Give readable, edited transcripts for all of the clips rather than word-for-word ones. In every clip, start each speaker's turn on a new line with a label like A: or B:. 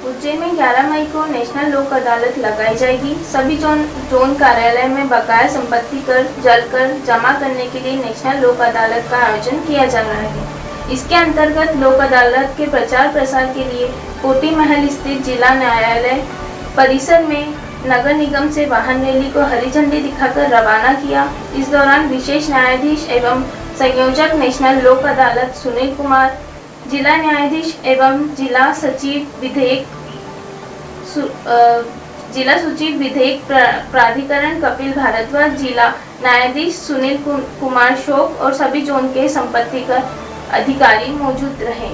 A: उज्जैन में 11 मई को नेशनल लोक अदालत लगाई जाएगी। सभी जोन कार्यालय में बकाया संपत्ति कर जलकर जमा करने के लिए नेशनल लोक अदालत का आयोजन किया जा रहा है। इसके अंतर्गत लोक अदालत के प्रचार प्रसार के लिए कोटी महल स्थित जिला न्यायालय परिसर में नगर निगम से वाहन रैली को हरी झंडी दिखाकर रवाना किया। इस दौरान विशेष न्यायाधीश एवं संयोजक नेशनल लोक अदालत सुनील कुमार, जिला न्यायाधीश एवं जिला सचिव विधेयक प्राधिकरण कपिल भारद्वाज, जिला न्यायाधीश सुनील कुमार शोक और सभी जोन के संपत्ति कर अधिकारी मौजूद रहे।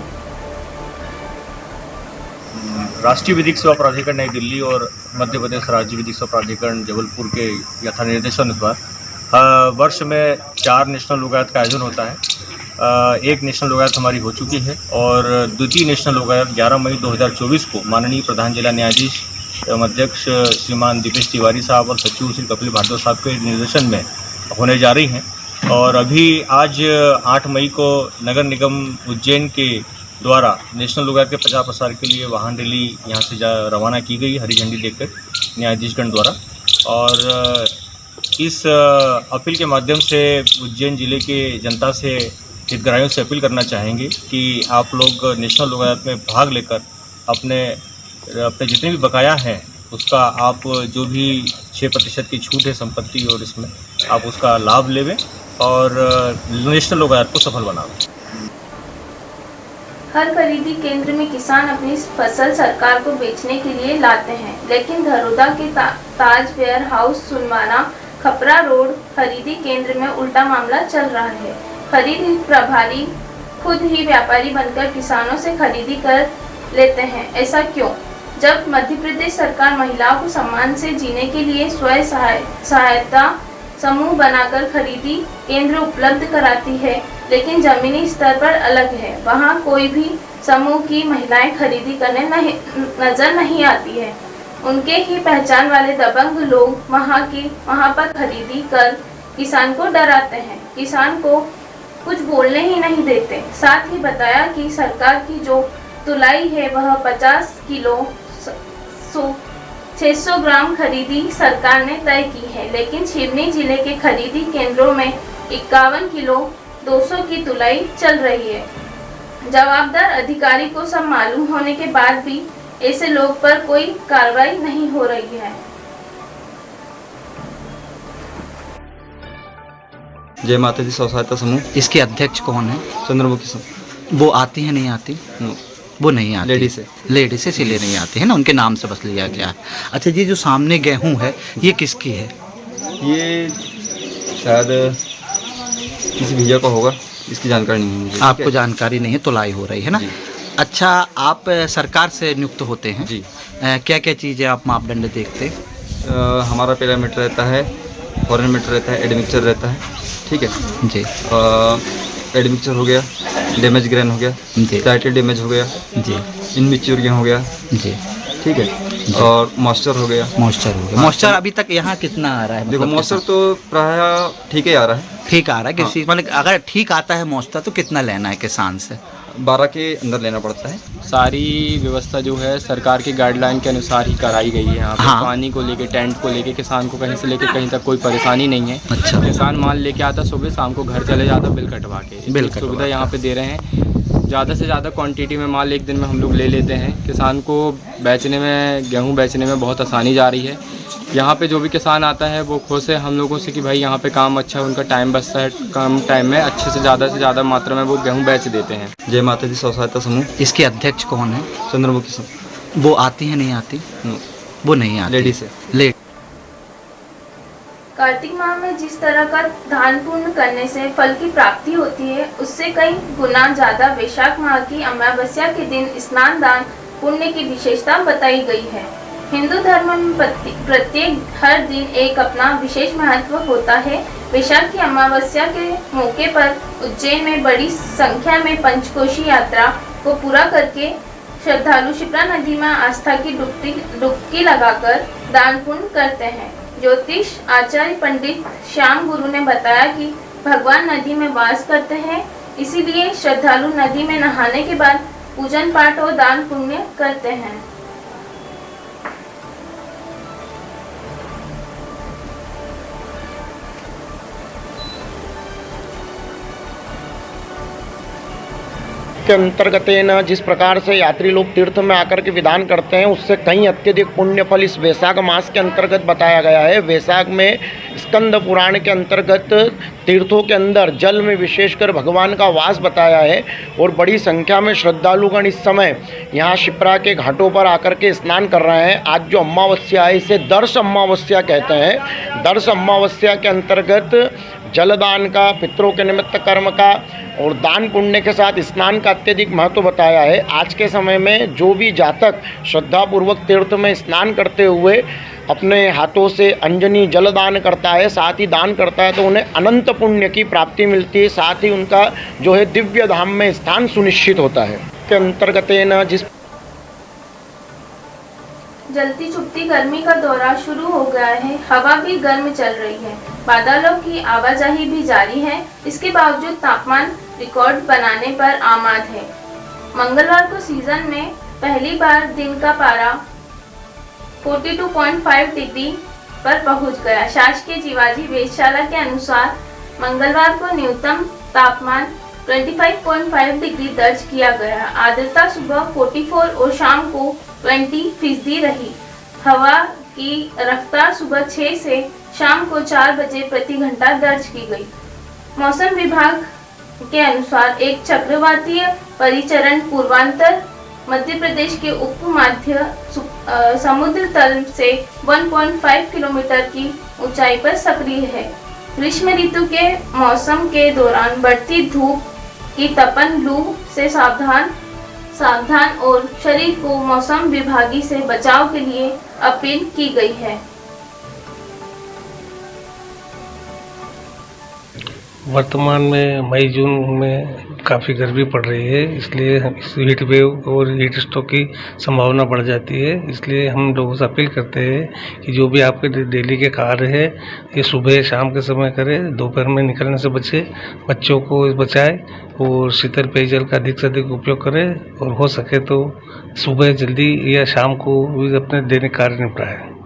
B: राष्ट्रीय विधिक सेवा प्राधिकरण नई दिल्ली और मध्य प्रदेश राज्य विधिक सेवा प्राधिकरण जबलपुर के यथा निर्देशानुसार वर्ष में 4 नेशनल लोक अदालत का आयोजन होता है। एक नेशनल लोक अदालत हमारी हो चुकी है और द्वितीय नेशनल लोक अदालत 11 मई 2024 को माननीय प्रधान जिला न्यायाधीश एवं अध्यक्ष श्रीमान दीपेश तिवारी साहब और सचिव श्री कपिल भारद्वाज साहब के निर्देशन में होने जा रही हैं। और अभी आज 8 मई को नगर निगम उज्जैन के द्वारा नेशनल लोक अदालत के प्रचार प्रसार के लिए वाहन रैली यहाँ से रवाना की गई हरी झंडी देखकर न्यायाधीशगण द्वारा। और इस अपील के माध्यम से उज्जैन जिले के जनता से हितग्राहियों से अपील करना चाहेंगे कि आप लोग नेशनल लोक अदालत में भाग लेकर अपने जितने भी बकाया हैं उसका आप जो भी 6% की छूट है संपत्ति और इसमें आप उसका लाभ लेवें और नेशनल लोक अदालत को सफल बनावें।
A: हर खरीदी केंद्र में किसान अपनी फसल सरकार को बेचने के लिए लाते हैं, लेकिन धरोदा के ताज वेयर हाउस सुनवाना खपरा रोड खरीदी केंद्र में उल्टा मामला चल रहा है। खरीद प्रभारी खुद ही व्यापारी बनकर किसानों से खरीदी कर लेते हैं। ऐसा क्यों? जब मध्य प्रदेश सरकार महिलाओं को सम्मान से जीने के लिए स्वयं सहायता समूह बनाकर खरीदी केंद्र उपलब्ध कराती है, लेकिन जमीनी स्तर पर अलग है। वहाँ कोई भी समूह की महिलाएं खरीदी करने नजर नहीं आती है। उनके ही पहचान वाले दबंग लोग वहाँ पर खरीदी कर किसान को डराते हैं, किसान को कुछ बोलने ही नहीं देते। साथ ही बताया कि सरकार की जो तुलाई है वह 50 किलो 600 ग्राम खरीदी सरकार ने तय की है, लेकिन सिवनी जिले के खरीदी केंद्रों में 51 किलो 200 की तुलाई चल रही है। जवाबदार अधिकारी को सब मालूम होने के बाद भी ऐसे लोग पर कोई कार्रवाई नहीं हो रही है।
C: जय माता दी स्वसहायता समूह,
D: इसके अध्यक्ष कौन है?
C: चंद्रमुखी समूह।
D: वो आती है नहीं आती? वो नहीं आती, लेडीज से इसीलिए नहीं आती है ना, उनके नाम से बस लिया गया है। अच्छा जी, जो सामने गेहूं है ये किसकी है?
C: ये शायद किसी भैया का होगा, इसकी जानकारी नहीं है मुझे।
D: आपको जानकारी नहीं है, तुलाई हो रही है ना। अच्छा, आप सरकार से नियुक्त होते हैं
C: जी।
D: क्या क्या चीज़ें आप मापदंड देखते हैं?
C: हमारा पैरामीटर रहता है, फॉरेन मीटर रहता है, एडमिक्सचर रहता है, ठीक है
D: जी।
C: एडमिक्सचर हो गया, डैमेज ग्रेन हो गया
D: जी,
C: टाइटल डैमेज हो गया
D: जी,
C: इनमेच्योर गेहूं हो गया
D: जी,
C: ठीक है, और मॉइस्चर हो गया।
D: मॉइस्चर अभी तक यहाँ कितना आ रहा है?
C: देखो मॉइस्चर तो प्राय ठीक ही आ रहा है।
D: ठीक आ रहा है किसी मतलब अगर ठीक आता है मॉइस्चर तो कितना लेना है किसान से?
C: 12 के अंदर लेना पड़ता है।
E: सारी व्यवस्था जो है सरकार की गाइडलाइन के अनुसार ही कराई गई है यहाँ पे।
D: हाँ।
E: पानी को लेके, टेंट को लेके किसान को कहीं से लेके कहीं तक कोई परेशानी नहीं है।
D: अच्छा।
E: किसान माल लेके आता, सुबह शाम को घर चले जाता बिल कटवा के।
D: बिल कटवा
E: सुविधा यहाँ पे दे रहे हैं। ज़्यादा से ज़्यादा क्वांटिटी में माल एक दिन में हम लोग ले लेते हैं। किसान को बेचने में, गेहूँ बेचने में बहुत आसानी जा रही है। यहाँ पे जो भी किसान आता है वो खुश है हम लोगों से कि भाई यहाँ पे काम अच्छा है, उनका टाइम बचता है, कम टाइम में अच्छे से ज़्यादा मात्रा में वो गेहूँ बेच देते हैं।
C: जय माता दी स्वसहायता समूह,
D: इसके अध्यक्ष कौन है?
C: चंद्रमुखी समूह।
D: वो आती है नहीं आती? वो नहीं आती,
C: लेडीज है।
A: कार्तिक माह में जिस तरह का दान पुण्य करने से फल की प्राप्ति होती है, उससे कई गुना ज्यादा वैशाख माह की अमावस्या के दिन स्नान दान पुण्य की विशेषता बताई गई है। हिंदू धर्म में प्रत्येक हर दिन एक अपना विशेष महत्व होता है। वैशाख की अमावस्या के मौके पर उज्जैन में बड़ी संख्या में पंचकोशी यात्रा को पूरा करके श्रद्धालु क्षिप्रा नदी में आस्था की डुबकी लगाकर दान पुण्य करते हैं। ज्योतिष आचार्य पंडित श्याम गुरु ने बताया कि भगवान नदी में वास करते हैं, इसीलिए श्रद्धालु नदी में नहाने के बाद पूजन पाठ और दान पुण्य करते हैं।
F: के अंतर्गत न जिस प्रकार से यात्री लोग तीर्थ में आकर के विधान करते हैं उससे कहीं अत्यधिक पुण्य फल इस वैशाख मास के अंतर्गत बताया गया है। वैशाख में स्कंद पुराण के अंतर्गत तीर्थों के अंदर जल में विशेषकर भगवान का वास बताया है और बड़ी संख्या में श्रद्धालुगण इस समय यहाँ शिप्रा के घाटों पर आकर के स्नान कर रहे हैं। आज जो अमावस्या है इसे दर्श अमावस्या कहते हैं। दर्श अमावस्या के अंतर्गत जलदान का, पितरों के निमित्त कर्म का और दान पुण्य के साथ स्नान का अत्यधिक महत्व बताया है। आज के समय में जो भी जातक श्रद्धापूर्वक तीर्थ में स्नान करते हुए अपने हाथों से अंजनी जलदान करता है, साथ ही दान करता है, तो उन्हें अनंत पुण्य की प्राप्ति मिलती है। साथ ही उनका जो है दिव्य धाम में स्थान सुनिश्चित होता है। के अंतर्गत न जिस
A: जलती छुपती गर्मी का दौरा शुरू हो गया है। हवा भी गर्म चल रही है, बादलों की आवाजाही भी जारी है। इसके बावजूद तापमान रिकॉर्ड बनाने पर आमाद है। मंगलवार को सीजन में पहली बार दिन का पारा 42.5 डिग्री पर पहुंच गया। शासकीय जीवाजी वेधशाला के अनुसार मंगलवार को न्यूनतम तापमान 25.5 डिग्री दर्ज किया गया। आर्द्रता सुबह 44 और शाम को 20% रही। हवा की रफ्तार सुबह 6 से शाम को 4 बजे प्रति घंटा दर्ज की गई। मौसम विभाग के अनुसार एक चक्रवातीय परिचरण पूर्वांतर मध्य प्रदेश के उप मध्य समुद्र तल से 1.5 किलोमीटर की ऊंचाई पर सक्रिय है। ग्रीष्म ऋतु के मौसम के दौरान बढ़ती धूप की तपन, लू से सावधान और शरीर को मौसम विभागी से बचाव के लिए अपील की गई है।
G: वर्तमान में मई जून में काफ़ी गर्मी पड़ रही है, इसलिए इस हीट वेव और हीट स्ट्रोक की संभावना बढ़ जाती है। इसलिए हम लोगों से अपील करते हैं कि जो भी आपके डेली के कार्य है ये सुबह शाम के समय करें, दोपहर में निकलने से बचे, बच्चों को बचाएं और शीतल पेयजल का अधिक से अधिक उपयोग करें और हो सके तो सुबह जल्दी या शाम को भी अपने दैनिक कार्य निपटाएं।